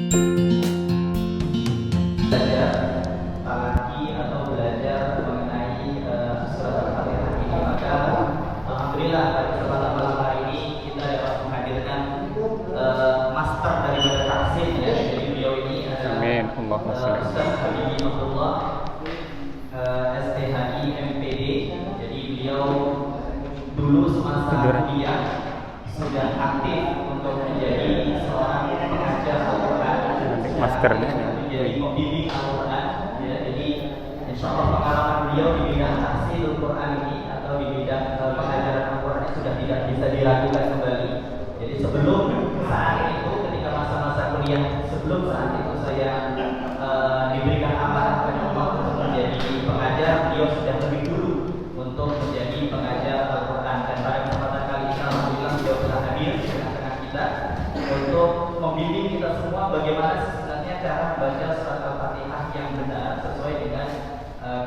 belajar lagi atau belajar mengenai surat Al-Fatihah ini, maka alhamdulillah pada kesempatan malam hari ini kita dapat menghadirkan master daripada tahsin ya. Jadi beliau ini Amin. Allahumma sholli. Ustaz Habibie Abdullah STHI MPD. Jadi beliau dulu semasa kuliah sudah aktif untuk menjadi seorang pengajar Al-Quran, Masternya menjadi pembimbing Al-Quran ya. Jadi insya Allah pengalaman beliau di bidang tahsin Al-Quran ini atau di bidang pengajaran Al-Quran ini sudah tidak bisa diragukan kembali. Jadi sebelum saat itu, ketika masa-masa kuliah sebelum saat itu saya diberikan amanah oleh Allah untuk menjadi pengajar, beliau sudah lebih dulu untuk menjadi pengajar Al-Quran. Dan pada kesempatan kali ini alhamdulillah beliau telah hadir di tengah-tengah kita untuk membimbing kita semua bagaimana sebenarnya cara membaca surat Al-Fatihah yang benar sesuai dengan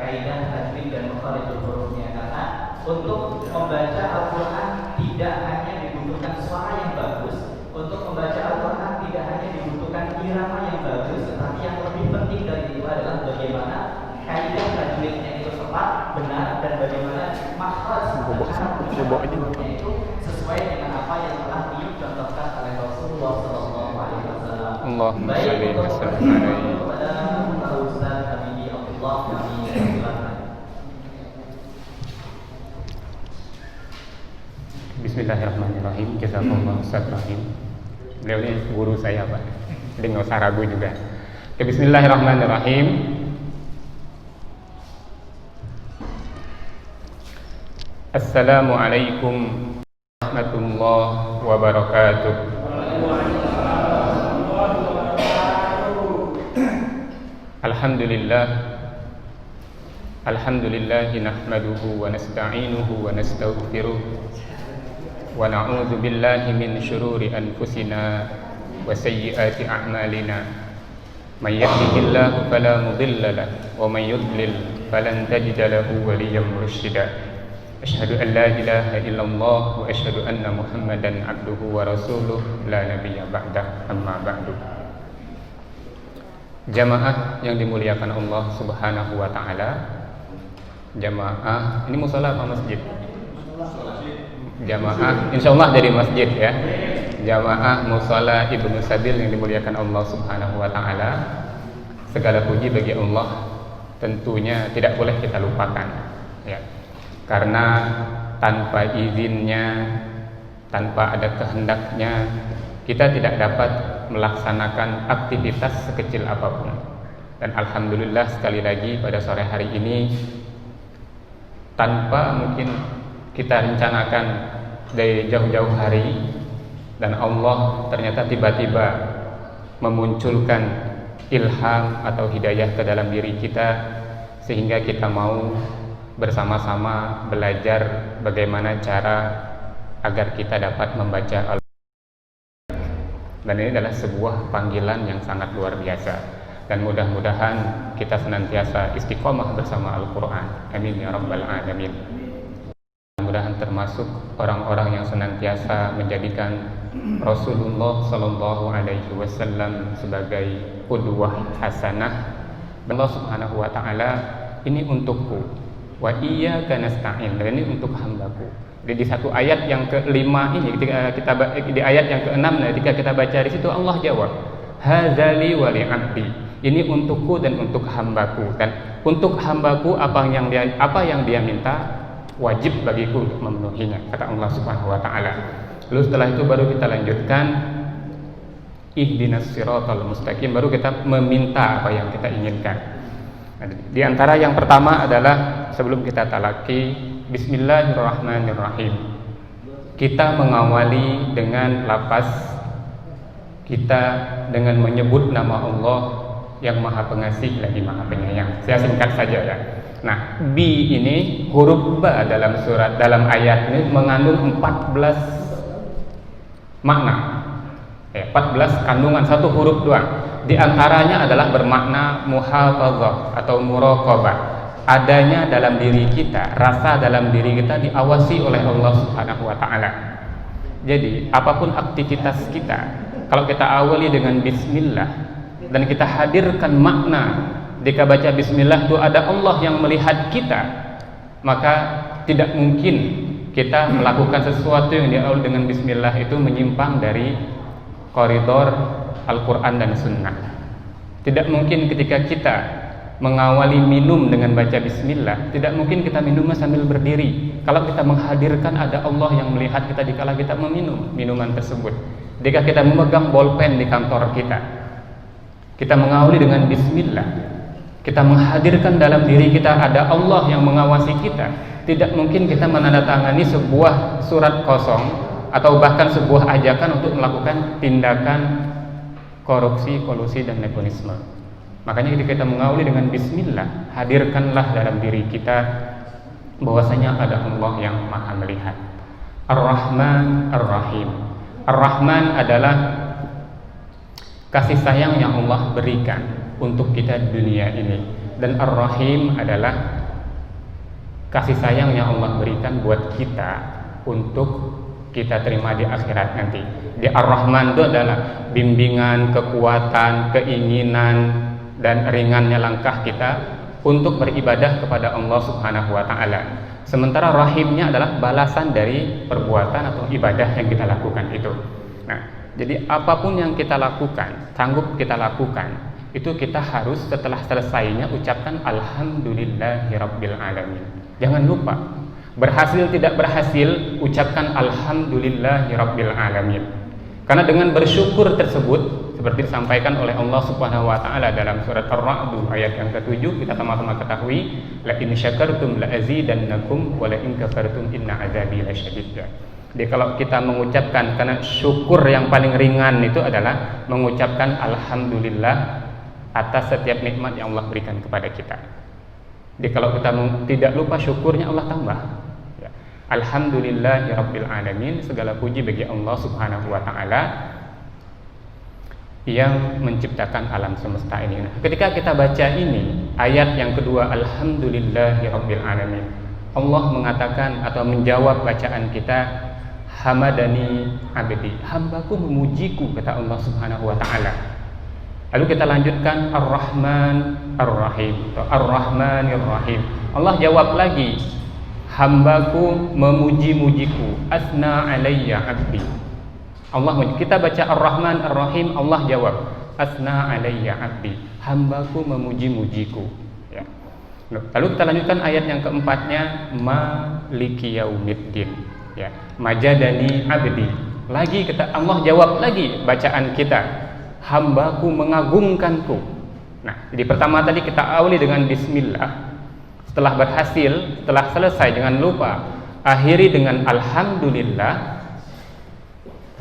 kaidah tajwid dan makharijul hurufnya. Karena untuk membaca Al-Quran tidak hanya dibutuhkan suara yang bagus, untuk membaca Al-Quran tidak hanya dibutuhkan irama yang bagus, tetapi yang lebih penting dari itu adalah bagaimana kaidah tajwidnya itu tepat, benar, dan bagaimana makhraj itu sesuai dengan apa yang telah dicontohkan oleh Rasulullah SAW. Allahumma sholli wa sallim alaihi. Kepada Ustaz Habibie Abdullah kami silakan. Bismillahirrahmanirrahim. Jazakumullah Ustaz Rahim. Beliau ini guru saya Pak, jadi nggak usah ragu juga. Oke, Bismillahirrahmanirrahim. Assalamualaikum warahmatullahi wabarakatuh. Alhamdulillah. Alhamdulillahi nahmaduhu wa nasta'inuhu wa nastaghfiruh wa na'udzu billahi min syururi anfusina wa sayyiati a'malina. May yahdihillahu fala mudilla lahu wa may yudlil falan tajida lahu waliyyan mursyida. Asyhadu an la ilaha illallah wa asyhadu anna Muhammadan abduhu wa rasuluh la nabiyya ba'dah, amma ba'du. Jamaah yang dimuliakan Allah Subhanahu wa taala. Jamaah, ini musala apa masjid? Jamaah, insyaallah dari masjid ya. Jamaah musala Ibnu Sabil yang dimuliakan Allah Subhanahu wa taala. Segala puji bagi Allah, tentunya tidak boleh kita lupakan ya. Karena tanpa izinnya, tanpa ada kehendaknya, kita tidak dapat melaksanakan aktivitas sekecil apapun. Dan alhamdulillah sekali lagi pada sore hari ini, tanpa mungkin kita rencanakan dari jauh-jauh hari, dan Allah ternyata tiba-tiba memunculkan ilham atau hidayah ke dalam diri kita, sehingga kita mau bersama-sama belajar bagaimana cara agar kita dapat membaca Al-Quran. Dan ini adalah sebuah panggilan yang sangat luar biasa, dan mudah-mudahan kita senantiasa istiqomah bersama Al-Quran. Amin ya rabbal alamin. Mudah-mudahan termasuk orang-orang yang senantiasa menjadikan Rasulullah Sallallahu Alaihi Wasallam sebagai qudwah hasanah. Allah Subhanahu Wa Taala, ini untukku, wa iyyaka nasta'in, dan ini untuk hambaku. Jadi di satu ayat yang kelima ini, ketika kita di ayat yang keenam, ketika kita baca di situ Allah jawab, hadzali wa li 'abdi, ini untukku dan untuk hambaku. Dan untuk hambaku apa yang dia minta, wajib bagiku untuk memenuhinya, kata Allah Subhanahu wa taala. Lalu setelah itu baru kita lanjutkan ihdinas siratal mustaqim, baru kita meminta apa yang kita inginkan. Di antara yang pertama adalah sebelum kita talaki, bismillahirrahmanirrahim. Kita mengawali dengan lafaz kita dengan menyebut nama Allah yang Maha Pengasih lagi Maha Penyayang. Saya singkat saja ya. Nah, bi ini huruf ba dalam ayat ini mengandung 14 makna. 14 kandungan satu huruf doang. Di antaranya adalah bermakna muhafazah atau muraqabah. Adanya dalam diri kita, rasa dalam diri kita diawasi oleh Allah Subhanahu wa taala. Jadi, apapun aktivitas kita, kalau kita awali dengan bismillah, dan kita hadirkan makna jika baca bismillah itu ada Allah yang melihat kita, maka tidak mungkin kita melakukan sesuatu yang diawali dengan bismillah itu menyimpang dari koridor Al-Quran dan Sunnah. Tidak mungkin ketika kita mengawali minum dengan baca bismillah, tidak mungkin kita minumnya sambil berdiri kalau kita menghadirkan ada Allah yang melihat kita dikala kita meminum minuman tersebut. Jika kita memegang bolpen di kantor kita, kita mengawali dengan bismillah, kita menghadirkan dalam diri kita ada Allah yang mengawasi kita. Tidak mungkin kita menandatangani sebuah surat kosong atau bahkan sebuah ajakan untuk melakukan tindakan korupsi, kolusi, dan nepotisme. Makanya ketika kita mengawali dengan bismillah, hadirkanlah dalam diri kita bahwasanya ada Allah yang maha melihat. Ar-Rahman Ar-Rahim. Ar-Rahman adalah kasih sayang yang Allah berikan untuk kita di dunia ini, dan Ar-Rahim adalah kasih sayang yang Allah berikan buat kita untuk kita terima di akhirat nanti. Di Ar-Rahman itu adalah bimbingan, kekuatan, keinginan, dan ringannya langkah kita untuk beribadah kepada Allah Subhanahu wa Ta'ala. Sementara Rahimnya adalah balasan dari perbuatan atau ibadah yang kita lakukan itu. Nah, jadi apapun yang kita lakukan, sanggup kita lakukan, itu kita harus setelah selesainya ucapkan Alhamdulillahirabbil alamin. Jangan lupa, berhasil tidak berhasil, ucapkan Alhamdulillahirabbil alamin. Karena dengan bersyukur tersebut, seperti disampaikan oleh Allah Subhanahu wa Ta'ala dalam surat Ar-Ra'd ayat yang ke-7, kita sama-sama ketahui, la in syakartum la azidannakum wa la in kafartum inna azabi lasyadid. Jadi kalau kita mengucapkan, karena syukur yang paling ringan itu adalah mengucapkan alhamdulillah atas setiap nikmat yang Allah berikan kepada kita. Jadi kalau kita tidak lupa syukurnya, Allah tambah. Ya. Alhamdulillahirabbil alamin, segala puji bagi Allah Subhanahu wa Ta'ala yang menciptakan alam semesta ini. Nah, ketika kita baca ini, ayat yang kedua, Alhamdulillahirabbil alamin, Allah mengatakan atau menjawab bacaan kita, hamadani abdi, hambaku memujiku, kata Allah Subhanahu wa Ta'ala. Lalu kita lanjutkan Ar-Rahman Ar-Rahim atau Ar-Rahmanir Rahim. Allah jawab lagi, hambaku memuji-mujiku, asna alayya abdi. Allah, kita baca Ar-Rahman Ar-Rahim, Allah jawab asna alayya abdi, hambaku memuji-mujiku. Ya. Lalu kita lanjutkan ayat yang keempatnya, maliki yaumiddin. Ya, majadani abdi. Lagi kita, Allah jawab lagi bacaan kita, hambaku mengagungkanku. Nah, jadi pertama tadi kita awali dengan bismillah. Setelah berhasil, setelah selesai, jangan lupa akhiri dengan alhamdulillah.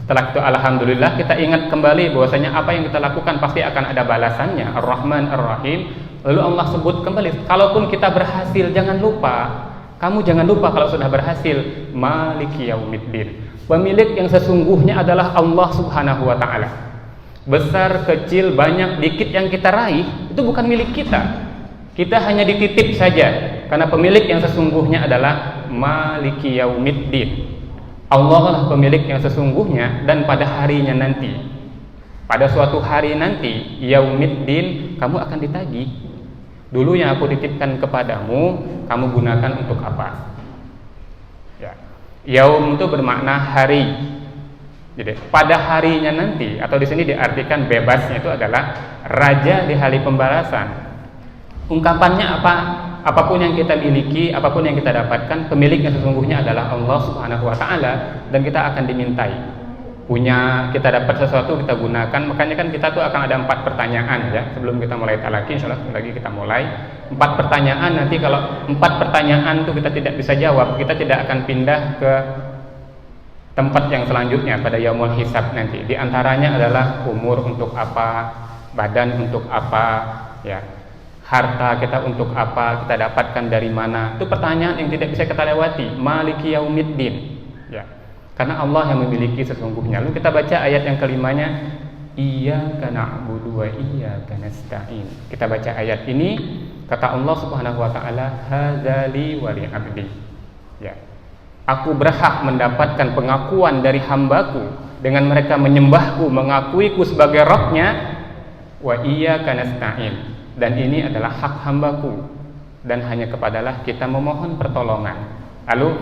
Setelah itu alhamdulillah, kita ingat kembali bahwasanya apa yang kita lakukan pasti akan ada balasannya. Ar-Rahman Ar-Rahim. Lalu Allah sebut kembali, kalaupun kita berhasil, jangan lupa, kamu jangan lupa kalau sudah berhasil, maliki yaumiddin. Pemilik yang sesungguhnya adalah Allah Subhanahu wa Ta'ala. Besar, kecil, banyak, dikit yang kita raih itu bukan milik kita. Kita hanya dititip saja, karena pemilik yang sesungguhnya adalah maliki yaumiddin. Allah lah pemilik yang sesungguhnya, dan pada harinya nanti, pada suatu hari nanti, yaumiddin, kamu akan ditagih. Dulu yang aku titipkan kepadamu, kamu gunakan untuk apa? Ya. Yaum itu bermakna hari. Jadi pada harinya nanti, atau di sini diartikan bebasnya itu adalah raja di hari pembalasan. Ungkapannya apa? Apapun yang kita miliki, apapun yang kita dapatkan, pemiliknya sesungguhnya adalah Allah Subhanahu wa Ta'ala, dan kita akan dimintai. Kita dapat sesuatu, kita gunakan. Makanya kan kita tuh akan ada 4 pertanyaan ya. Sebelum kita mulai talaki, insyaallah lagi kita mulai 4 pertanyaan. Nanti kalau 4 pertanyaan tuh kita tidak bisa jawab, kita tidak akan pindah ke tempat yang selanjutnya pada yaumul hisab nanti. Di antaranya adalah umur untuk apa, badan untuk apa, ya, harta kita untuk apa, kita dapatkan dari mana. Itu pertanyaan yang tidak bisa kita lewati. Maliki yaumiddin, ya. Karena Allah yang memiliki sesungguhnya. Lalu kita baca ayat yang kelimanya, iyyaka na'budu wa iyyaka nasta'in. Kita baca ayat ini, kata Allah Subhanahu wa Ta'ala, hadzali wa li 'abdi. Ya. Aku berhak mendapatkan pengakuan dari hambaku dengan mereka menyembahku, mengakuiku sebagai Rabb-nya. wa iyyaka nasta'in, dan ini adalah hak hambaku dan hanya kepadalah kita memohon pertolongan. Lalu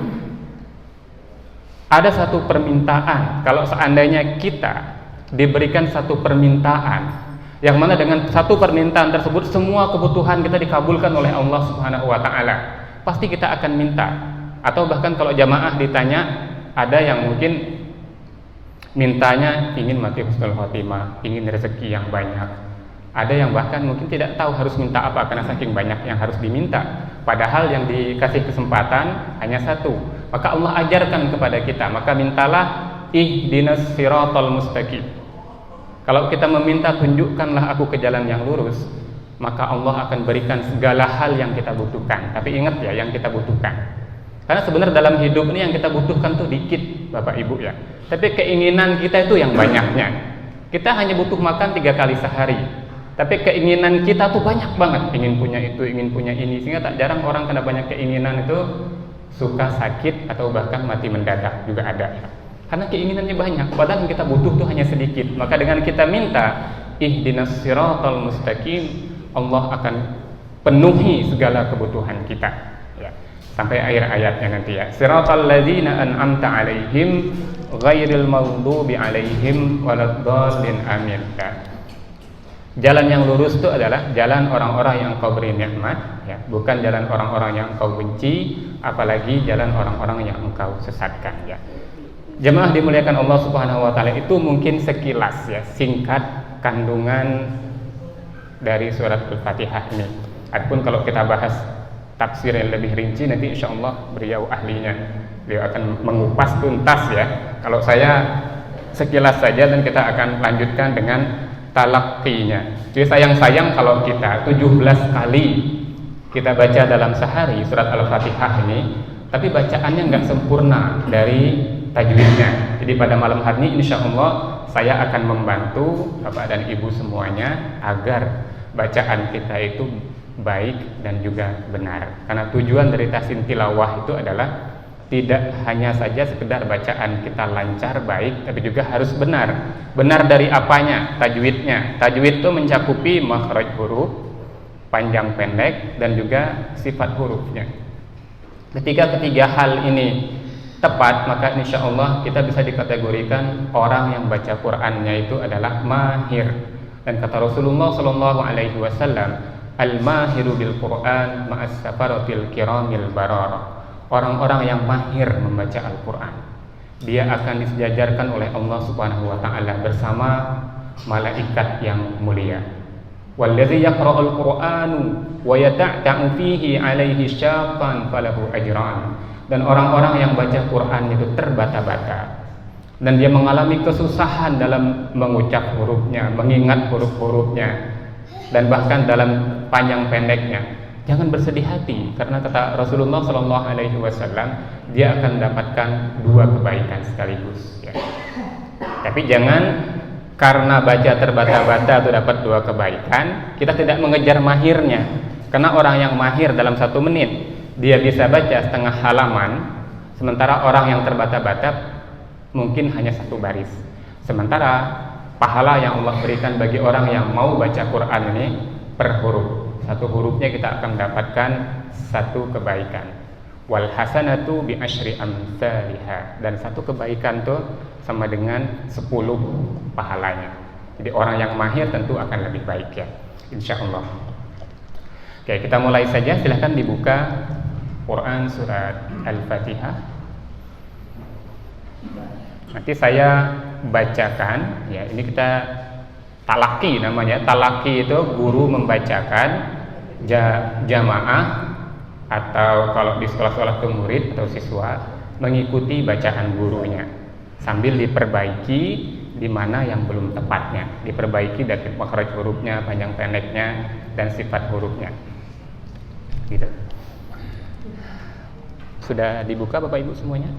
ada satu permintaan, kalau seandainya kita diberikan satu permintaan yang mana dengan satu permintaan tersebut semua kebutuhan kita dikabulkan oleh Allah Subhanahu wa taala, pasti kita akan minta. Atau bahkan kalau jamaah ditanya, ada yang mungkin mintanya ingin mati husnul khotimah, ingin rezeki yang banyak. Ada yang bahkan mungkin tidak tahu harus minta apa karena saking banyak yang harus diminta. Padahal yang dikasih kesempatan hanya satu. Maka Allah ajarkan kepada kita, maka mintalah ihdinas siratal mustaqim. Kalau kita meminta tunjukkanlah aku ke jalan yang lurus, maka Allah akan berikan segala hal yang kita butuhkan. Tapi ingat ya, yang kita butuhkan. Karena sebenarnya dalam hidup ini yang kita butuhkan tuh dikit, Bapak Ibu ya. Tapi keinginan kita itu yang banyaknya. Kita hanya butuh makan 3 kali sehari. Tapi keinginan kita tuh banyak banget. Ingin punya itu, ingin punya ini. Sehingga tak jarang orang karena banyak keinginan itu suka sakit atau bahkan mati mendadak juga ada ya. Karena keinginannya banyak, padahal yang kita butuh tuh hanya sedikit. Maka dengan kita minta ihdinas siratal mustaqim, Allah akan penuhi segala kebutuhan kita ya. Sampai akhir ayatnya nanti ya. Siratal ladzina an'amta 'alaihim ghairil maghdubi 'alaihim waladdallin, amin ya. Jalan yang lurus itu adalah jalan orang-orang yang Engkau beri nikmat ya, bukan jalan orang-orang yang Engkau benci, apalagi jalan orang-orang yang Engkau sesatkan ya. Jemaah dimuliakan Allah Subhanahu wa taala, itu mungkin sekilas ya, singkat kandungan dari surat Al-Fatihah ini. Adapun kalau kita bahas tafsir yang lebih rinci nanti insyaallah beliau ahlinya. Beliau akan mengupas tuntas ya. Kalau saya sekilas saja dan kita akan lanjutkan dengan talaqqinya. Jadi sayang-sayang kalau kita 17 kali kita baca dalam sehari surat Al-Fatihah ini, tapi bacaannya nggak sempurna dari tajwidnya. Jadi pada malam hari ini insya Allah saya akan membantu Bapak dan Ibu semuanya agar bacaan kita itu baik dan juga benar. Karena tujuan dari tahsin tilawah itu adalah tidak hanya saja sekedar bacaan kita lancar baik, tapi juga harus benar. Benar dari apanya? Tajwidnya. Tajwid itu mencakupi makhraj huruf, panjang pendek, dan juga sifat hurufnya. Ketika ketiga hal ini tepat, maka insya Allah kita bisa dikategorikan orang yang baca Qur'annya itu adalah mahir. Dan kata Rasulullah Sallallahu Alaihi Wasallam, al-mahiru bil Qur'an ma'as safaratil kiramil barar. Orang-orang yang mahir membaca Al-Quran, dia akan disejajarkan oleh Allah Subhanahu wa taala bersama malaikat yang mulia. Wallazi yaqra'ul Qur'anu wa yata'ta'u fihi 'alaihi syaqqan falahu ajran. Dan orang-orang yang baca Quran itu terbata-bata dan dia mengalami kesusahan dalam mengucap hurufnya, mengingat huruf-hurufnya, dan bahkan dalam panjang pendeknya. Jangan bersedih hati, karena kata Rasulullah Shallallahu Alaihi Wasallam, dia akan mendapatkan 2 kebaikan sekaligus. Ya. Tapi jangan karena baca terbata-bata itu dapat 2 kebaikan, kita tidak mengejar mahirnya. Karena orang yang mahir dalam 1 menit dia bisa baca setengah halaman, sementara orang yang terbata-bata mungkin hanya 1 baris. Sementara pahala yang Allah berikan bagi orang yang mau baca Quran ini per huruf. 1 hurufnya kita akan mendapatkan 1 kebaikan. Wal hasanatu bi asyri amsalha, dan 1 kebaikan tuh sama dengan 10 pahalanya. Jadi orang yang mahir tentu akan lebih baik ya, insyaallah. Oke, kita mulai saja. Silahkan dibuka Quran surat Al-Fatihah. Nanti saya bacakan ya, ini kita talaki namanya. Talaki itu guru membacakan, jamaah atau kalau di sekolah-sekolah itu murid atau siswa mengikuti bacaan gurunya sambil diperbaiki di mana yang belum tepatnya, diperbaiki dari makhraj hurufnya, panjang pendeknya, dan sifat hurufnya. Gitu. Sudah dibuka Bapak Ibu semuanya?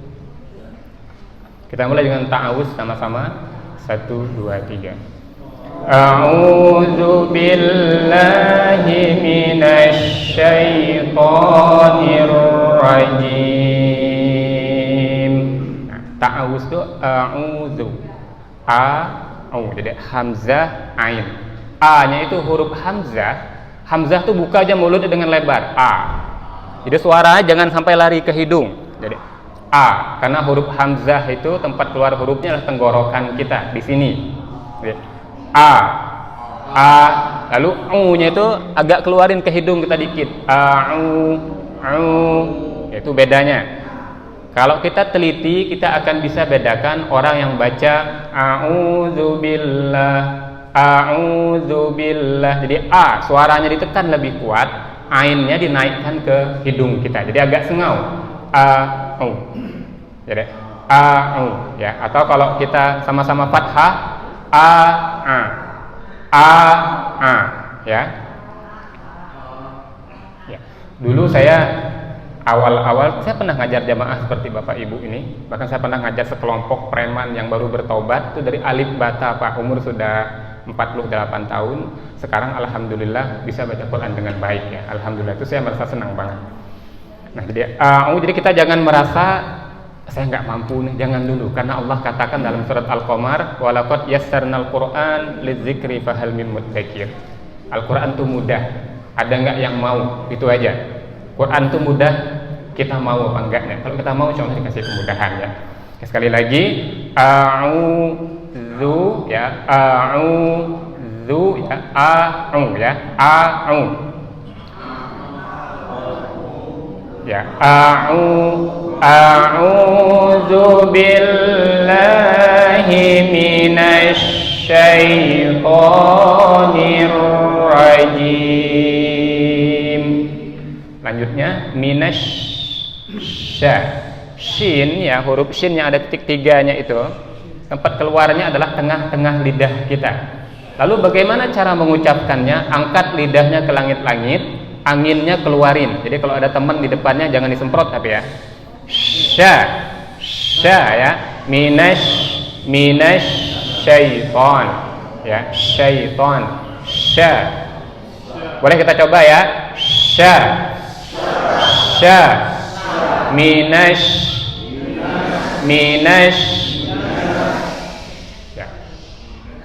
Kita mulai dengan ta'awuz sama-sama. 1, 2, 3. A'udzu billahi minasy syaithanir rajim. Nah, ta'awuz itu a'udzu. Jadi hamzah ain. A-nya itu huruf hamzah. Hamzah tuh buka aja mulut dengan lebar, A. Jadi suaranya jangan sampai lari ke hidung. Jadi A, karena huruf hamzah itu tempat keluar hurufnya adalah tenggorokan kita di sini. Jadi, A, lalu U-nya itu agak keluarin ke hidung kita dikit. Itu bedanya. Kalau kita teliti, kita akan bisa bedakan orang yang baca a'udzubillah. Jadi A suaranya ditekan lebih kuat, ainnya dinaikkan ke hidung kita. Jadi agak sengau. Jadi ya. Atau kalau kita sama-sama fathah ya. Dulu saya awal-awal saya pernah ngajar jamaah seperti Bapak Ibu ini. Bahkan saya pernah ngajar sekelompok preman yang baru bertobat itu dari alif bata, Pak. Umur sudah 48 tahun. Sekarang alhamdulillah bisa baca Quran dengan baik ya. Alhamdulillah, itu saya merasa senang banget. Nah, jadi kita jangan merasa saya nggak mampu nih, jangan dulu, karena Allah katakan dalam surat Al-Qamar, walaqad yassarnal Qur'an lidzikri fahal min mudzakir. Al-Qur'an itu mudah. Ada nggak yang mau? Itu aja. Quran itu mudah, kita mau apa enggaknya? Kalau kita mau, insya Allah dikasih kemudahan ya. Sekali lagi, a'udzu ya, a'udzu ya, ya, ya, a'udzu billahi minasy syaithanir rajim. Lanjutnya shin ya, huruf shin yang ada titik tiganya itu tempat keluarnya adalah tengah-tengah lidah kita. Lalu bagaimana cara mengucapkannya? Angkat lidahnya ke langit-langit, anginnya keluarin. Jadi kalau ada teman di depannya jangan disemprot tapi ya. Ya, minas syaiton ya, syaiton. Boleh kita coba ya. Minas ya.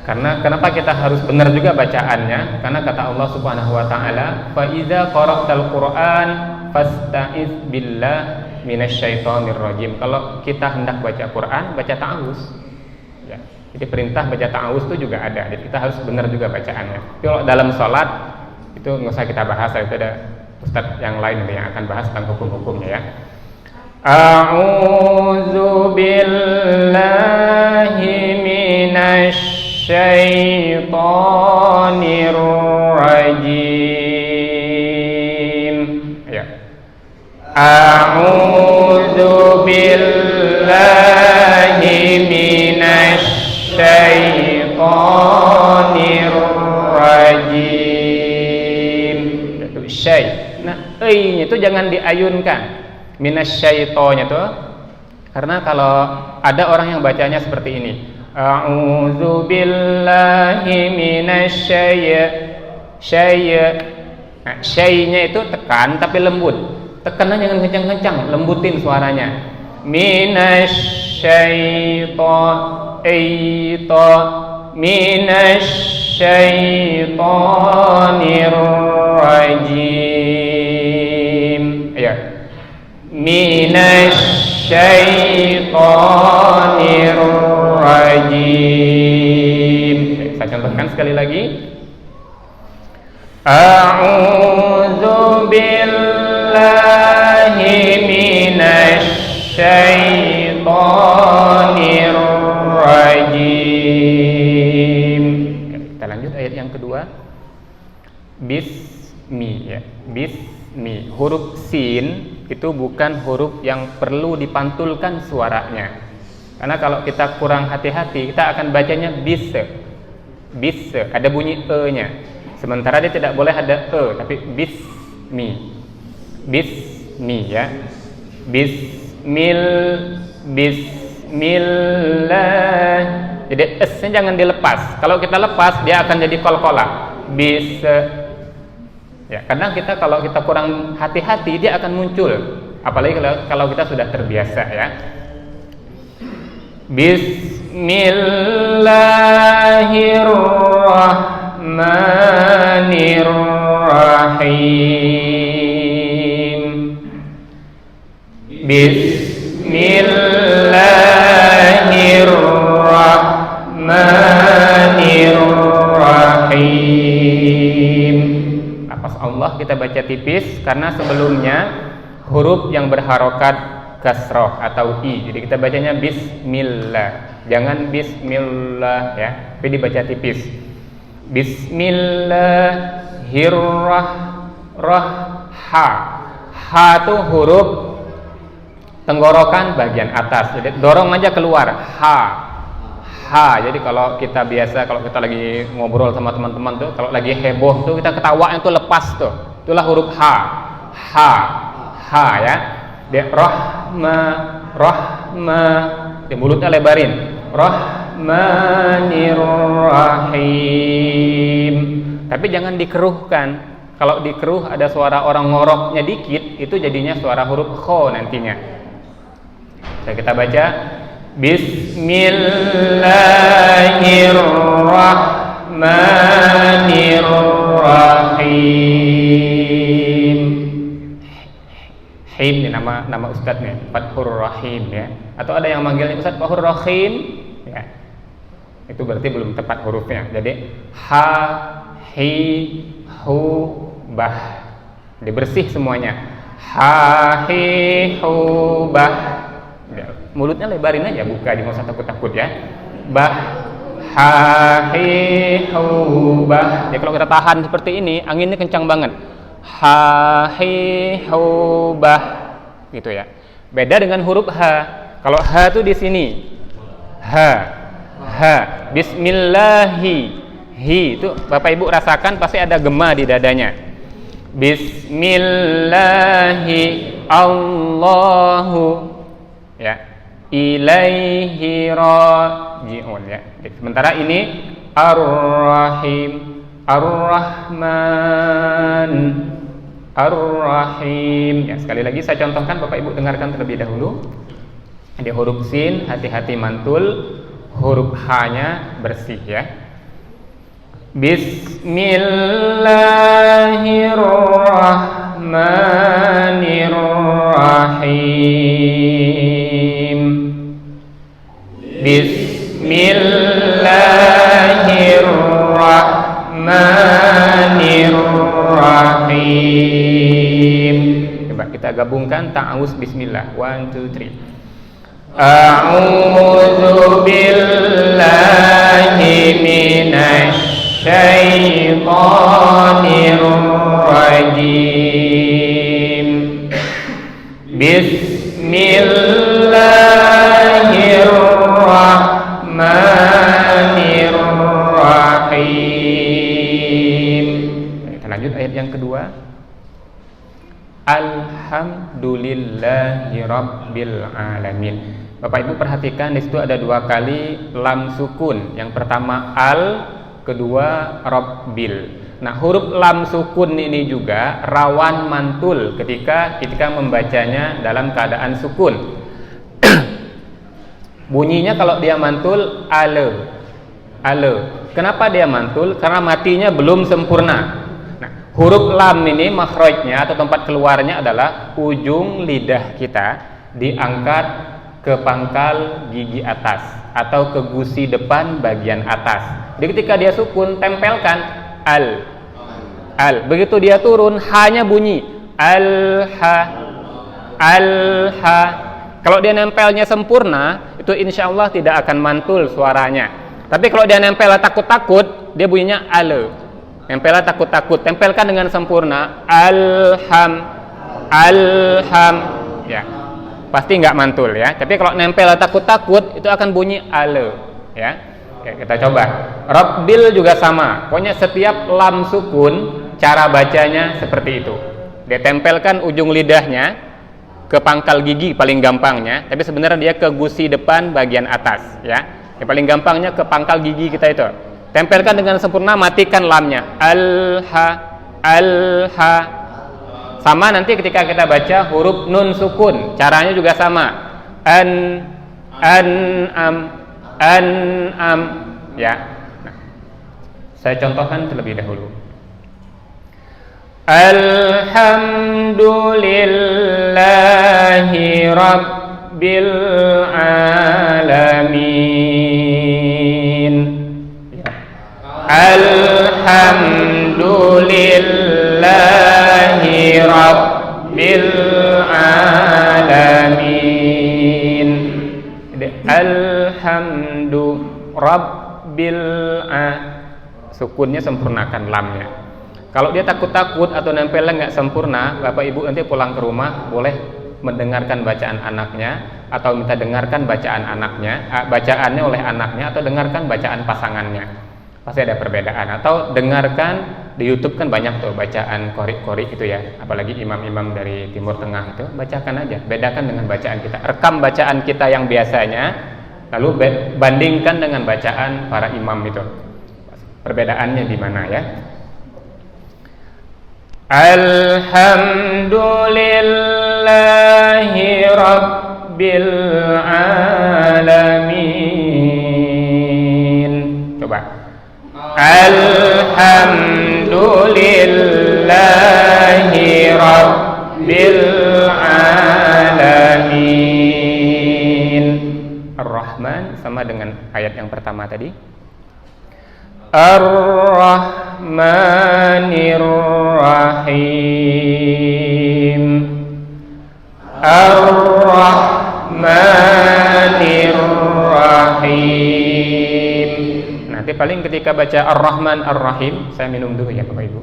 Karena kenapa kita harus benar juga bacaannya? Karena kata Allah Subhanahu wa taala, fa iza qara'tal Qur'an fasta'iz billah minasyaitonir rajim. Kalau kita hendak baca Quran, baca ta'awuz ya. Jadi perintah baca ta'awuz itu juga ada. Jadi kita harus benar juga bacaannya. Tapi kalau dalam sholat itu nggak usah kita bahas, itu ada ustadz yang lain yang akan bahas tentang hukum-hukumnya ya. A'udzu billahi minasy syaitonir rajim. Ya. A'udzu billahi minasy syaitonir rajim. Itu syai. Nah, nya itu jangan diayunkan. Minasyaitonnya tuh, karena kalau ada orang yang bacanya seperti ini, a'udzu billahi nah, syai-nya itu tekan tapi lembut. Tekannya jangan kencang-kencang, lembutin suaranya. Minasyaitonir rajim. Ya. Minasyaitonir rajim. Saya contohkan sekali lagi. A'udzu billahi minasyaitonir rajim. Kita lanjut ayat yang kedua. Bismi ya. Bismi. Huruf sin itu bukan huruf yang perlu dipantulkan suaranya. Karena kalau kita kurang hati-hati, kita akan bacanya bis, ada bunyi e-nya. Sementara dia tidak boleh ada e, tapi bismi ya. Bismillah. Jadi s-nya jangan dilepas. Kalau kita lepas, dia akan jadi qalqalah. Ya, kadang kita kalau kita kurang hati-hati dia akan muncul, apalagi kalau kita sudah terbiasa ya. Bismillahirrahmanirrahim. Bismillahirrahmanirrahim. Lafaz Allah kita baca tipis karena sebelumnya huruf yang berharokat kasroh atau i. Jadi kita bacanya bismillah. Jangan bismillah ya, tapi dibaca tipis. Ha itu huruf tenggorokan bagian atas. Jadi dorong aja keluar. Ha. Jadi kalau kita biasa, kalau kita lagi ngobrol sama teman-teman tuh, kalau lagi heboh tuh kita ketawanya tuh lepas tuh. Itulah huruf ha. Ya. Dia rahma. Di mulutnya lebarin. Rahmanirrahim. Tapi jangan dikeruhkan. Kalau dikeruh ada suara orang ngoroknya dikit, itu jadinya suara huruf kho nantinya. Kita baca Bismillahirrahmanirrahim. Him ini nama ustadznya, Fathur Rahim ya. Atau ada yang manggilnya Ustadz Fathur Rahim ya. Itu berarti belum tepat hurufnya. Jadi ha, hi, hu, bah. Dibersih semuanya. Ha, hi, hu, bah. Mulutnya lebarin aja, buka, jangan usah takut-takut ya. Bah, ha, hi, hu, bah. Ya kalau kita tahan seperti ini, anginnya kencang banget. Ha, hi, hu, bah. Gitu ya. Beda dengan huruf H. Kalau H itu di sini. Ha. Bismillahi. Hi itu Bapak Ibu rasakan pasti ada gema di dadanya. Bismillahi Allahu ya. Ilaihi raji'un ya. Sementara ini Ar-Rahim, Ar-Rahman, Ar-Rahim. Ya, sekali lagi saya contohkan, Bapak Ibu dengarkan terlebih dahulu. Ada huruf sin, hati-hati mantul. Huruf H-nya bersih ya. Bismillahirrahmanirrahim. Bismillahirrahmanirrahim. Coba kita gabungkan ta'awuz bismillah. 1, 2, 3. A'udzu billahi minasy syaitonir rajim. Bismillahirrahmanirrahim. Kita lanjut ayat yang kedua. Alhamdulillahi rabbil alamin. Bapak Ibu perhatikan di situ ada 2 kali lam sukun. Yang pertama al, kedua rabbil. Nah, huruf lam sukun ini juga rawan mantul ketika membacanya dalam keadaan sukun. Bunyinya kalau dia mantul ale. Kenapa dia mantul? Karena matinya belum sempurna. Nah, huruf lam ini makhrajnya atau tempat keluarnya adalah ujung lidah kita diangkat ke pangkal gigi atas atau ke gusi depan bagian atas. Jadi ketika dia sukun, tempelkan al. Begitu dia turun, hanya bunyi al-ha. Kalau dia nempelnya sempurna, itu insya Allah tidak akan mantul suaranya. Tapi kalau dia nempel takut-takut, dia bunyinya al. Nempel takut-takut, tempelkan dengan sempurna alham. Ya. Pasti nggak mantul ya. Tapi kalau nempel takut-takut itu akan bunyi ale ya. Oke, kita coba. Rabbil juga sama. Pokoknya setiap lam sukun cara bacanya seperti itu. Dia tempelkan ujung lidahnya ke pangkal gigi paling gampangnya, tapi sebenarnya dia ke gusi depan bagian atas ya. Yang paling gampangnya ke pangkal gigi kita itu. Tempelkan dengan sempurna, matikan lamnya. Alha. Sama nanti ketika kita baca huruf nun sukun, caranya juga sama. Am ya. Nah, saya contohkan terlebih dahulu. Alhamdulillahi Rabbil Alamin. Alhamdulillahi Rabbil Alamin. Alhamdu Rabbil sukunnya sempurnakan lamnya. Kalau dia takut-takut atau nempelnya nggak sempurna, Bapak Ibu nanti pulang ke rumah boleh mendengarkan bacaan anaknya atau minta dengarkan bacaan anaknya, bacaannya oleh anaknya atau dengarkan bacaan pasangannya. Pasti ada perbedaan. Atau dengarkan di YouTube kan banyak tuh bacaan qori itu ya, apalagi imam-imam dari Timur Tengah itu, bacakan aja, bedakan dengan bacaan kita. Rekam bacaan kita yang biasanya, lalu bandingkan dengan bacaan para imam itu. Perbedaannya di mana ya? Alhamdulillahi Rabbil Alamin. Coba. Alhamdulillahi Rabbil Alamin. Ar-Rahman sama dengan ayat yang pertama tadi. Ar-Rahmanir Rahim. Ar-Rahmanir Rahim. Nanti paling ketika baca Ar-Rahman Ar-Rahim, saya minum dulu ya Bapak Ibu.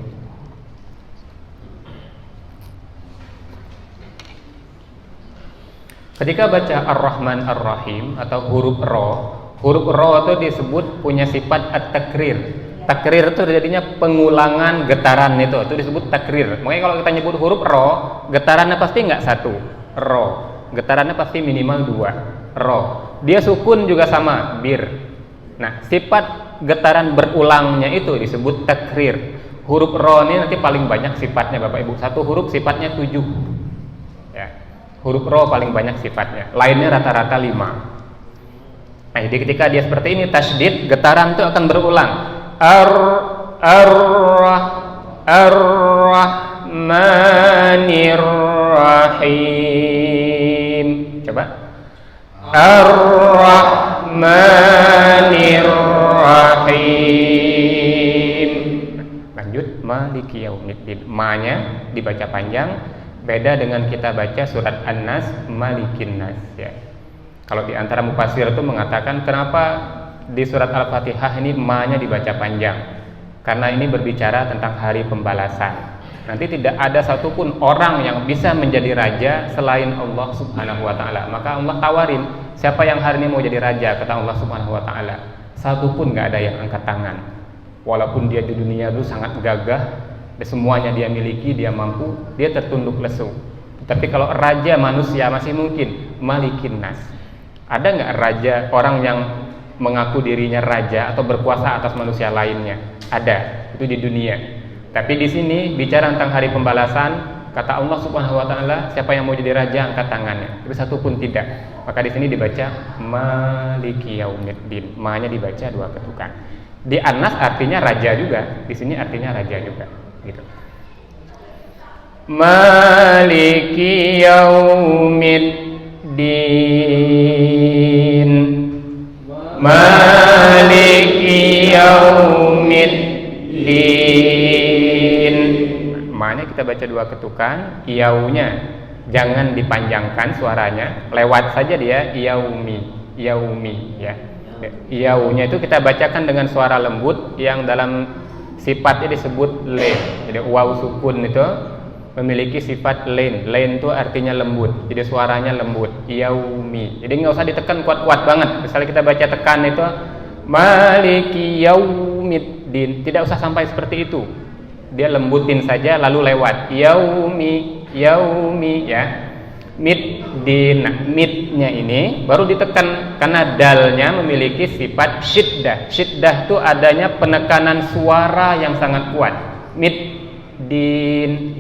Ketika baca Ar-Rahman Ar-Rahim atau huruf Ro itu disebut punya sifat at-takrir. Takrir itu jadinya pengulangan getaran itu disebut takrir. Makanya kalau kita nyebut huruf Ro, getarannya pasti nggak satu. Ro, getarannya pasti minimal 2. Ro, dia sukun juga sama, bir. Nah, sifat getaran berulangnya itu disebut takrir. Huruf Ro ini nanti paling banyak sifatnya Bapak Ibu. Satu huruf sifatnya 7 ya. Huruf Ro paling banyak sifatnya, lainnya rata-rata 5. Nah, jadi ketika dia seperti ini tasydid, getaran itu akan berulang. Ar-Rahmanir Rahim. Coba. Ar-Rahmanir Rahim. Lanjut, Maliki Yaumiddin. Ma-nya dibaca panjang, beda dengan kita baca surat An-Nas, Malikin Nas ya. Kalau di antara mufassir itu mengatakan kenapa di surat Al-Fatihah ini ma-nya dibaca panjang? Karena ini berbicara tentang hari pembalasan. Nanti tidak ada satupun orang yang bisa menjadi raja selain Allah Subhanahu wa taala. Maka Allah tawarin, siapa yang hari ini mau jadi raja? Kata Allah Subhanahu wa taala, satupun enggak ada yang angkat tangan. Walaupun dia di dunia dulu sangat gagah, semuanya dia miliki, dia mampu, dia tertunduk lesu. Tapi kalau raja manusia masih mungkin, Malikin Nas. Ada nggak raja, orang yang mengaku dirinya raja atau berkuasa atas manusia lainnya? Ada, itu di dunia. Tapi di sini bicara tentang hari pembalasan, kata Allah Subhanahu wa taala, siapa yang mau jadi raja angkat tangannya. Itu satu pun tidak. Maka di sini dibaca Maliki Yaumiddin. Ma-nya dibaca 2 ketukan. Di An-Nas artinya raja juga, di sini artinya raja juga, gitu. Maliki Yaumiddin. Maliki Yaumiddin. Ma-nya kita baca 2 ketukan, yaunya jangan dipanjangkan suaranya, lewat saja dia, yaumi ya. Yaunya itu kita bacakan dengan suara lembut yang dalam sifatnya disebut lain. Jadi waw sukun itu memiliki sifat lain. Lain itu artinya lembut. Jadi suaranya lembut. Yaumi. Jadi nggak usah ditekan kuat-kuat banget. Misalnya kita baca tekan itu Maliki Yaumiddin, tidak usah sampai seperti itu. Dia lembutin saja lalu lewat. Yaumi ya. Middin. Nah, midnya ini baru ditekan karena dalnya memiliki sifat syiddah. Syiddah itu adanya penekanan suara yang sangat kuat. Middin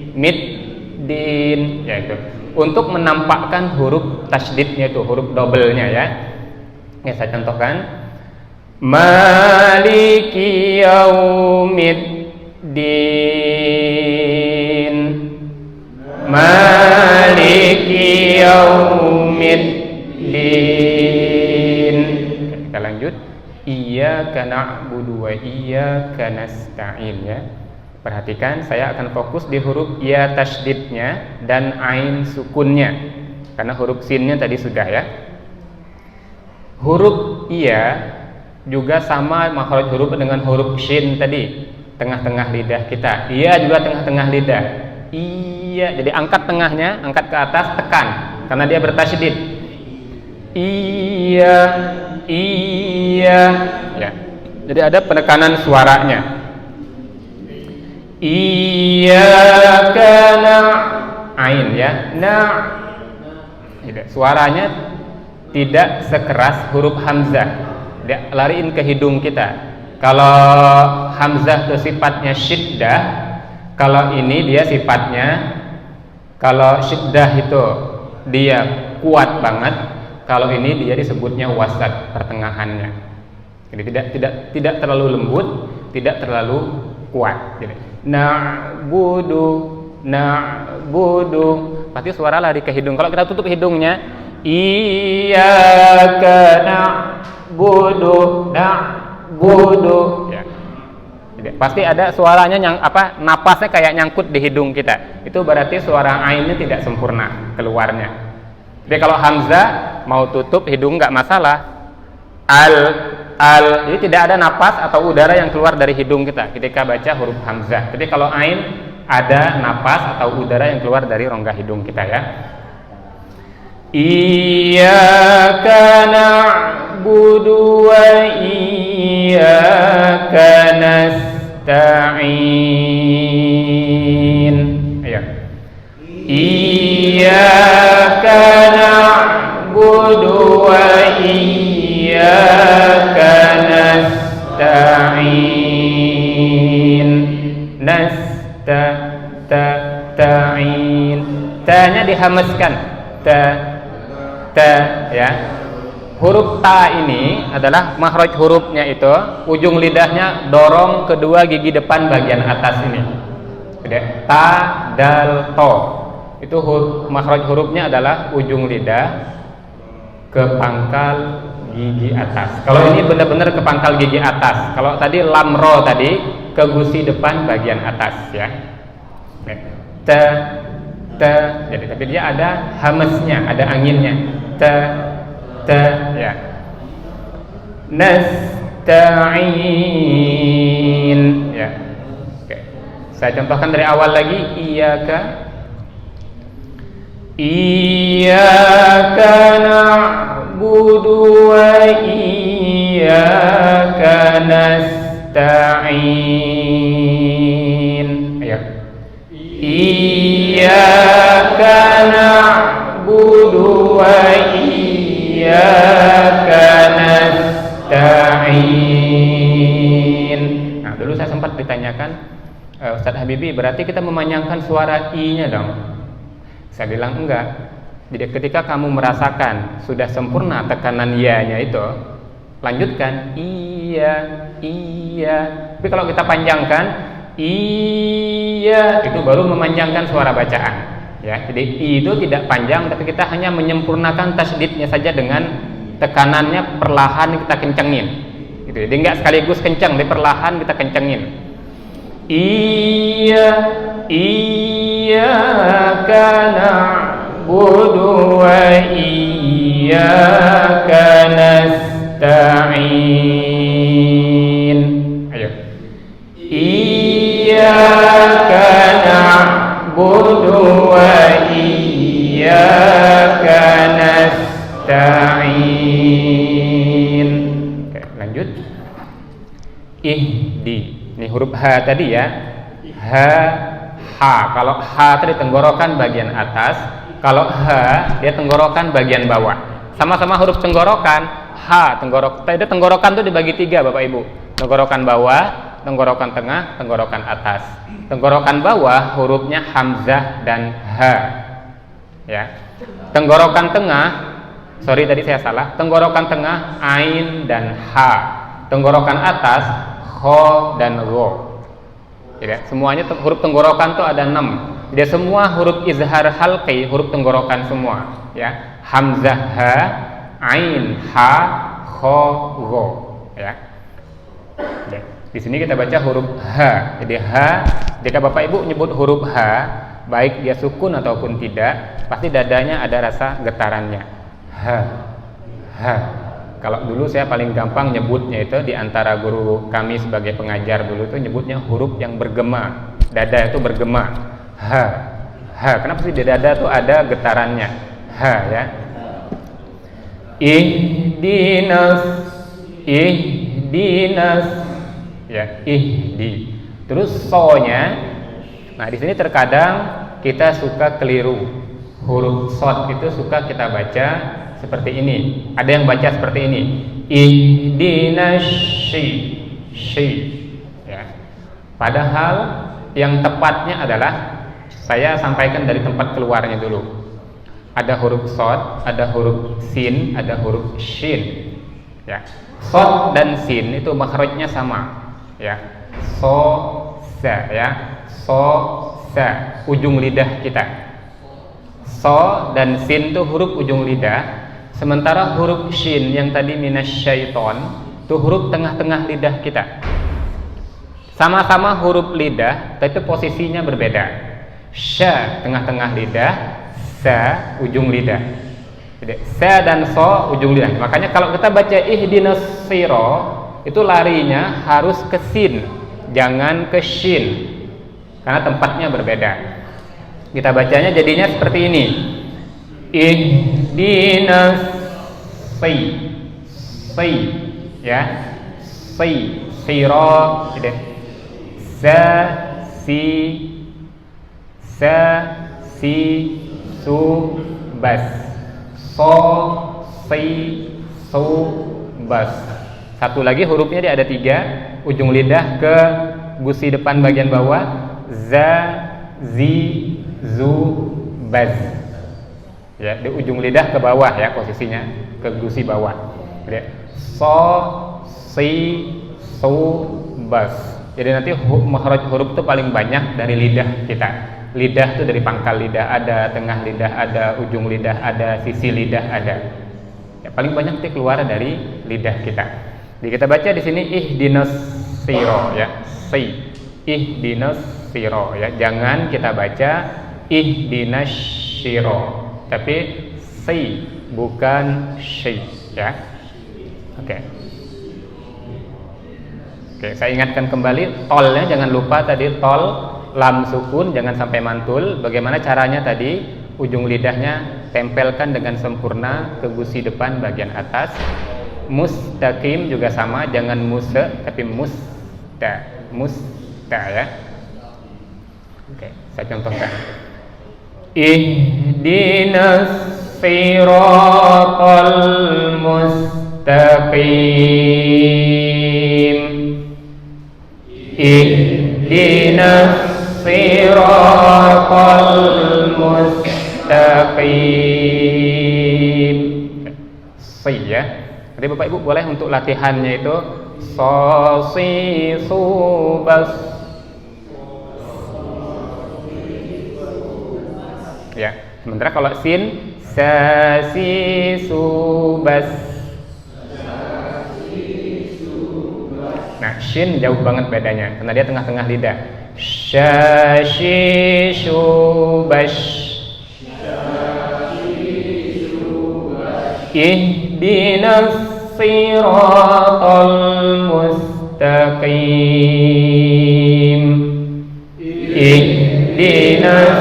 ya itu. Untuk menampakkan huruf tasydidnya itu, huruf double-nya ya. Ini saya contohkan. Maliki Yaumiddin. maliki yaumiddin. Kita lanjut. Iyyaka na'budu wa iyyaka nasta'in ya. Perhatikan, saya akan fokus di huruf ya tasydidnya dan ain sukunnya. Karena huruf sinnya tadi sudah ya. Huruf iya juga sama makhraj huruf dengan huruf shin tadi, tengah-tengah lidah kita. Iya juga tengah-tengah lidah. Iya, jadi angkat tengahnya, angkat ke atas, tekan karena dia bertasydid. Iya, iya ya. Jadi ada penekanan suaranya. Iyyaka ain ya. Suaranya tidak sekeras huruf hamzah. Dia lariin ke hidung kita. Kalau hamzah itu sifatnya syiddah, kalau ini dia sifatnya, kalau syiddah itu dia kuat banget, kalau ini dia disebutnya wasat, pertengahannya. Jadi tidak terlalu lembut, tidak terlalu kuat. Jadi na'budu, pasti suara lari ke hidung. Kalau kita tutup hidungnya, iyyaka na'budu ya. Jadi, pasti ada suaranya yang napasnya kayak nyangkut di hidung kita. Itu berarti suara ainnya tidak sempurna keluarnya. Jadi kalau hamzah mau tutup hidung nggak masalah. Jadi tidak ada napas atau udara yang keluar dari hidung kita ketika baca huruf hamzah. Tapi kalau ain ada napas atau udara yang keluar dari rongga hidung kita ya. Iyyaka na'budu wa iyyaka nasta'in. Ayo. Iyyaka na'budu wa iyyaka nasta'in. Nasta'in. Ta-nya dihameskan. Ta ya. Huruf ta ini adalah makhraj hurufnya itu, ujung lidahnya dorong kedua gigi depan bagian atas ini. Jadi ta, dal, to. Itu makhraj hurufnya adalah ujung lidah ke pangkal gigi atas. Kalau ini benar-benar ke pangkal gigi atas. Kalau tadi lam ro tadi ke gusi depan bagian atas ya. Te, jadi tapi dia ada hamesnya, ada anginnya. Te ya. Nasta'in ya. Oke. Saya contohkan dari awal lagi. Iyyaka na'budu wa iyyaka nasta'in. Ayo. Iyyaka na'budu wa iyyaka nasta'in. Nah, dulu saya sempat ditanyakan, Ustaz Habibie, berarti kita memanjangkan suara i-nya dong? Saya bilang enggak. Jadi ketika kamu merasakan sudah sempurna tekanan ya-nya itu, lanjutkan iya. Tapi kalau kita panjangkan iya, itu baru memanjangkan suara bacaan. Ya, jadi i itu tidak panjang, tapi kita hanya menyempurnakan tasydidnya saja dengan tekanannya perlahan kita kencengin. Gitu. Jadi enggak sekaligus kencang, tapi perlahan kita kencengin. Iyyaka na'budu wa iyyaka nasta'in. Ayo. Iyyaka na'budu wa iyyaka nasta'in. Oke, lanjut. Ihdi. Ini huruf H tadi ya. H. Kalau H tadi tenggorokan bagian atas, kalau H dia tenggorokan bagian bawah. Sama-sama huruf tenggorokan. H tenggorokan itu dibagi 3 Bapak Ibu. Tenggorokan bawah, tenggorokan tengah, tenggorokan atas. Tenggorokan bawah hurufnya hamzah dan H. Ya. Tenggorokan tengah, sorry tadi saya salah. Tenggorokan tengah ain dan H. Tenggorokan atas kho dan ro. Jadi semuanya huruf tenggorokan tuh ada 6. Jadi semua huruf izhar halqi, huruf tenggorokan semua, ya. Hamzah ha, ain ha, kha, gha, ya. Di sini kita baca huruf ha. Jadi ha, jika Bapak Ibu nyebut huruf ha, baik dia sukun ataupun tidak, pasti dadanya ada rasa getarannya. Ha. Ha. Kalau dulu saya paling gampang nyebutnya itu di antara guru kami sebagai pengajar dulu itu nyebutnya huruf yang bergema. Dada itu bergema. Ha. Ha. Kenapa sih di dada itu ada getarannya? Ha, ya. Ihdinas, ya, ihdi. Terus so-nya. Nah, di sini terkadang kita suka keliru. Huruf shad itu suka kita baca seperti ini. Ada yang baca seperti ini. Ihdinas shi. Ya. Padahal yang tepatnya adalah saya sampaikan dari tempat keluarnya dulu. Ada huruf shad, ada huruf sin, ada huruf shin. Ya. Shad dan sin itu makhrajnya sama. Ya. So, sa, ya. So, sa, ujung lidah kita. So dan sin itu huruf ujung lidah. Sementara huruf shin yang tadi minasyaiton itu huruf tengah-tengah lidah kita. Sama-sama huruf lidah, tapi posisinya berbeda. Sya tengah-tengah lidah, sa ujung lidah. Jadi sa dan so ujung lidah. Makanya kalau kita baca ihdinas siro itu larinya harus ke sin, jangan ke shin. Karena tempatnya berbeda. Kita bacanya jadinya seperti ini. Ihdinas si, ya, siro, gitu. Si, su, bas. So, si, su, bas. Satu lagi hurufnya dia ada 3. Ujung lidah ke gusi depan bagian bawah. Za, zi, zu, baz. Ya, di ujung lidah ke bawah ya posisinya, ke gusi bawah. Jadi, so, si, su, baz. Jadi nanti makhraj huruf itu paling banyak dari lidah kita. Lidah itu dari pangkal lidah ada, tengah lidah ada, ujung lidah ada, sisi lidah ada. Ya, paling banyak itu keluar dari lidah kita. Jadi kita baca di sini ihdinas siro, ya, si, ihdinas siro, ya. Jangan kita baca ihdinas syiro, tapi si, bukan sy, ya. Oke, saya ingatkan kembali tolnya jangan lupa tadi tol lam sukun jangan sampai mantul. Bagaimana caranya tadi? Ujung lidahnya tempelkan dengan sempurna ke gusi depan bagian atas. Mustaqim juga sama, jangan musa tapi musta, ya. Oke, saya contohkan. Ihdinas siratal mustaqim. Ihdinas siratal mustaqim. Si, ya. Jadi Bapak Ibu boleh untuk latihannya itu so, si, su, bas. Ya, sementara kalau sin sa, si, su, bas. Nah, shin jauh banget bedanya karena dia tengah-tengah lidah. Sha, shi, shu, bash. Ihdinas siratal mustaqim. Ihdinas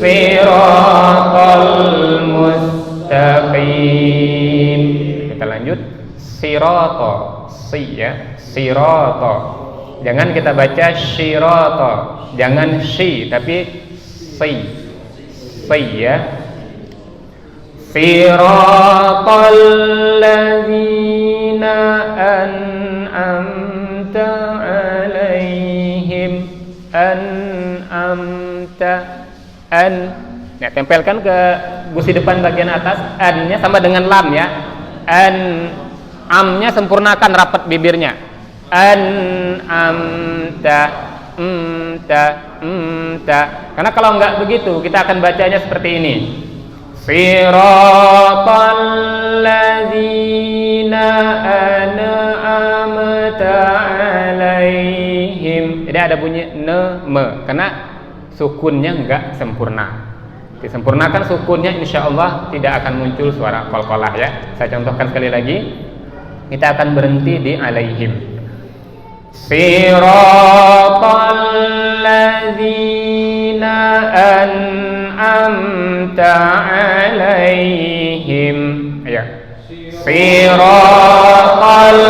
siratal mustaqim. Kita lanjut. Sirata, si, ya. Sirata. Jangan kita baca syirata, jangan shi tapi si, ya. Siratal ladzina an'amta alaihim, ya, tempelkan ke gusi depan bagian atas. An-nya sama dengan lam, ya. Am-nya sempurnakan rapat bibirnya. An'amta, an'amta. Karena kalau enggak begitu kita akan bacanya seperti ini. Siratal ladzina an'amta alaihim. Jadi ada bunyi me karena sukunnya enggak sempurna. Disempurnakan sukunnya, insya Allah tidak akan muncul suara qalqalah ya. Saya contohkan sekali lagi. Kita akan berhenti di alaihim. Siratal ladzina an'amta alaihim. Ya. Siratal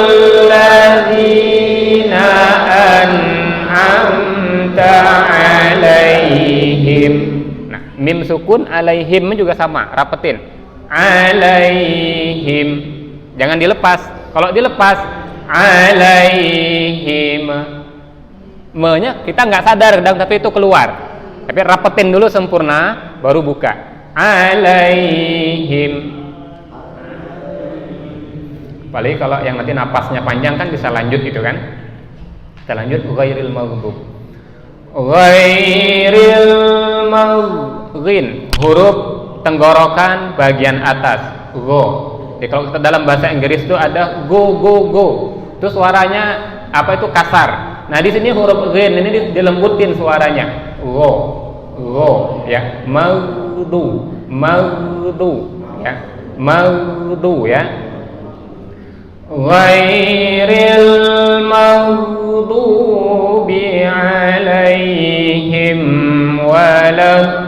ladzina an'amta alaihim. Nah, mim sukun, alaihim juga sama, rapetin. Alaihim. Jangan dilepas. Kalau dilepas alaihim, me-nya kita nggak sadar tapi itu keluar. Tapi rapetin dulu sempurna, baru buka. Alaihim. Apalagi kalau yang nanti napasnya panjang kan bisa lanjut gitu kan. Kita lanjut. Ghairil maghdub. Ghairil maghdhin, huruf tenggorokan bagian atas. Go. Jadi kalau kita dalam bahasa Inggris itu ada go. Itu suaranya apa itu kasar. Nah di sini huruf ghin ini dilembutin suaranya. Go ya. Maghdu ya. Maghdu ya. Ghairil maghdubi alaihim waladdallin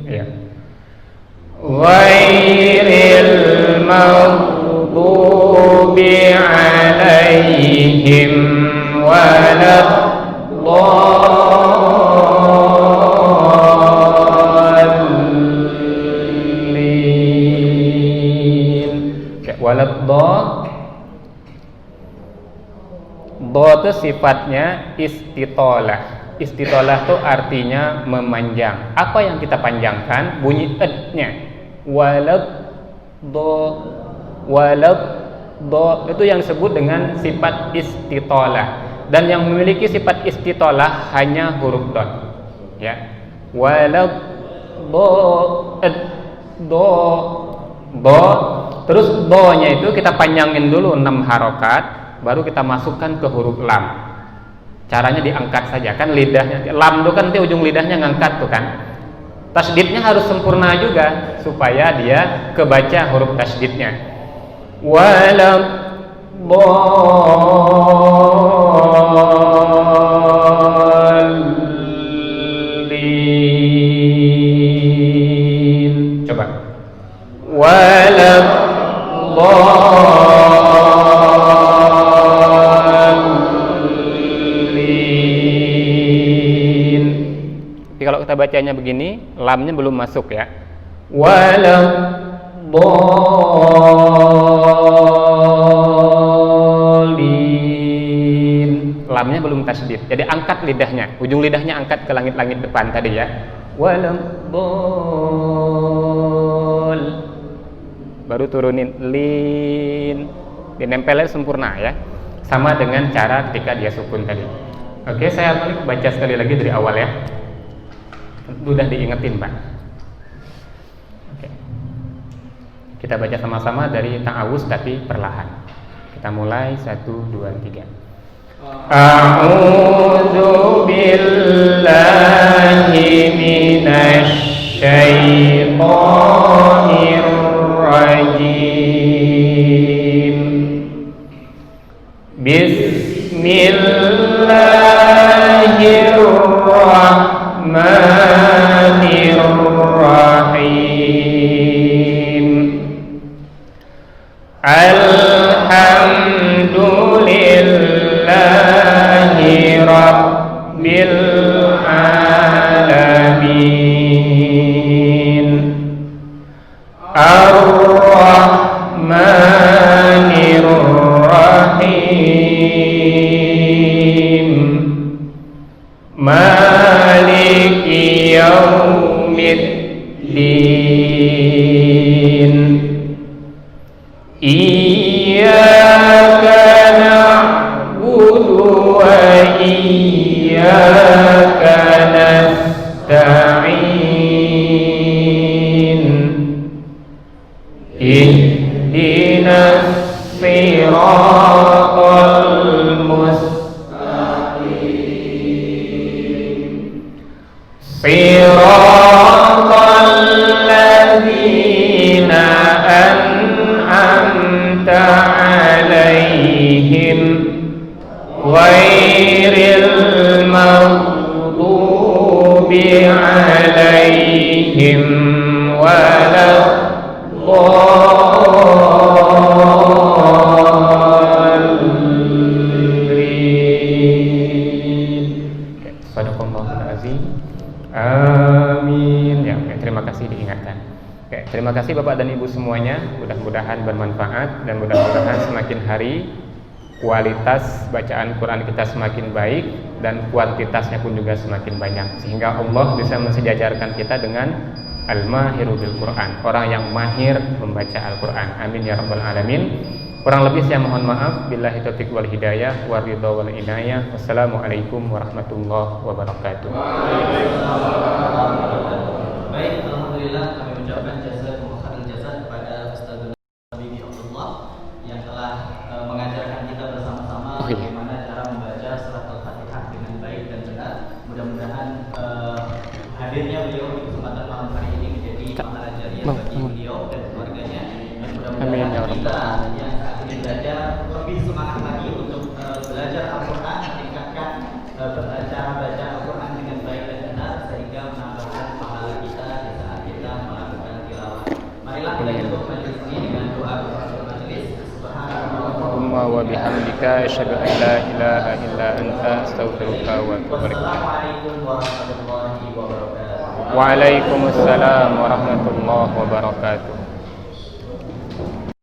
ya. Ghairil maghdubi alaihim waladdallin. Do itu sifatnya istitolah. Istitolah itu artinya memanjang. Apa yang kita panjangkan? Bunyi ed-nya. Walad do itu yang disebut dengan sifat istitolah. Dan yang memiliki sifat istitolah hanya huruf dot. Ya. Walad do. Terus do-nya itu kita panjangin dulu 6 harokat, baru kita masukkan ke huruf lam. Caranya diangkat saja kan lidahnya. Lam itu kan ujung lidahnya ngangkat tuh kan. Tasdidnya harus sempurna juga supaya dia kebaca huruf tasdidnya. Waladdallin. Coba. Waladdallin. Jadi kalau kita bacanya begini, lamnya belum masuk ya. Waladdallin. Lamnya belum tasdid. Jadi angkat lidahnya, ujung lidahnya angkat ke langit-langit depan tadi ya. Waladdallin. Baru turunin lin, dinempelnya sempurna ya, sama dengan cara ketika dia sukun tadi. Oke, saya balik baca sekali lagi dari awal ya. Sudah diingetin Pak. Oke. Kita baca sama-sama dari ta'awuz tapi perlahan. Kita mulai 1, 2, 3. A'udzu billahi minasy syaithanir rajim. Bismillahirrahmanirrahim. Alhamdulillahi rabbil alamin. Ar-Rahmanir-Rahim. Maliki yaumiddin. ihdinas siratal mustaqim siratal ladzina an'amta 'alaihim ghairil maghdubi 'alaihim Amin. Ya, oke, terima kasih diingatkan. Oke, terima kasih Bapak dan Ibu semuanya. Mudah-mudahan bermanfaat dan mudah-mudahan semakin hari kualitas bacaan Quran kita semakin baik dan kuantitasnya pun juga semakin banyak, sehingga Allah bisa mensejajarkan kita dengan al-mahiru bil Quran, orang yang mahir membaca Al-Quran. Amin ya rabbal alamin. Kurang lebih saya mohon maaf. Billahi taufiq wal hidayah wa ridha wal inayah. Wassalamualaikum warahmatullahi wabarakatuh. Baik, alhamdulillah kami ucapkan jazakumullah khairan jazaa kepada Ustaz Habibie Abdullah yang telah mengajarkan kita bersama-sama bagaimana cara membaca surat Al-Fatihah dengan baik dan benar. Mudah-mudahan hadirnya beliau di kesempatan malam hari ini menjadi pahala jariah bagi beliau dan keluarganya. Dan mudah-mudahan kita yang saat ini belajar lebih semangat lagi untuk belajar Al-Quran, meningkatkan baca Al-Quran dengan baik dan benar sehingga menambahkan pahala kita di saat kita melakukan tilawah. Marilah kita tutup majelis ini dengan doa kafaratul majelis. Subhanallah wa bihamdika asyhadu an la ilaha illa anta astaghfiruka wa atubu ilaik. Wassalamualaikum warahmatullahi wabarakatuh. Waalaikumsalam warahmatullahi wabarakatuh.